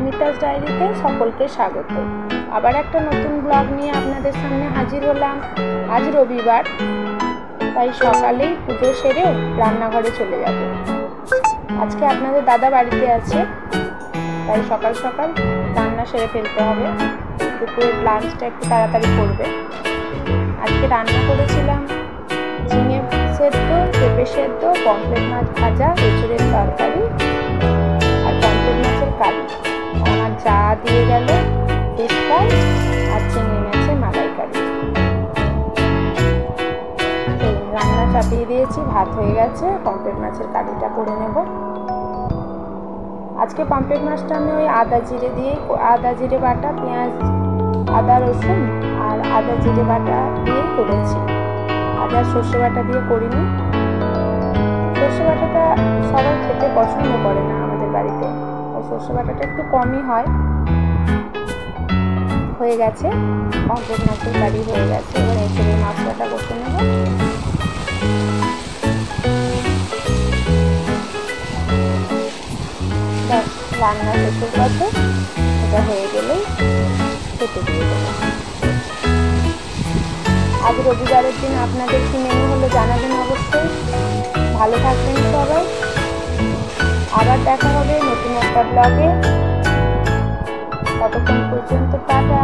মৌমিতাস ডায়েরিতে সকলকে স্বাগত। আবার একটা নতুন ব্লগ নিয়ে আপনাদের সামনে হাজির হলাম। আজ রবিবার, তাই সকালেই পুজো সেরে রান্নাঘরে চলে যাব। আজকে আপনাদের দাদা বাড়িতে আছে, তাই সকাল সকাল রান্না সেরে ফেলতে হবে। দুপুরের লাঞ্চটা একটু তাড়াতাড়ি করবে। আজকে রান্না করেছিলাম ঝিঙে সেদ্ধ, পেঁপে সেদ্ধ, পমফ্রেট মাছ ভাজা, এঁচুড়ের তরকারি আর পমফ্রেট মাছের কারি। আমার চা দিয়ে গেল ফিশ ফ্রাই আর চিংড়ি মাছের মালাইকারি। রান্না চাপিয়ে দিয়েছি, ভাত হয়ে গেছে, পমফ্রেট মাছের কারিটা করে নেব। আজকে পমফ্রেট মাছটা আমি ওই আদা জিরে বাটা, পেঁয়াজ, আদা রসুন আর আদা জিরে বাটা দিয়েই করেছি। আদা সর্ষে বাটা দিয়ে করিনি। সর্ষে বাটাটা সবাই খেতে পছন্দ করে না আমাদের বাড়িতে, তাই সর্ষে বাটাটা একটু কমই হয়। হয়ে গেছে, পমফ্রেট মাছের কারি হয়ে গেছে। এবার এঁচুড়ে মশলাটা করতে নেব। রান্না শেষের পথে এটা হয়ে গেলেই খেতে দিয়ে দেবো। আজ রবিবারের দিন আপনাদের কি মেনু হলো জানাবেন অবশ্যই। ভালো থাকবেন সবাই। আবার দেখা হবে নতুন একটা ব্লগে। ততক্ষণ পর্যন্ত টাটা।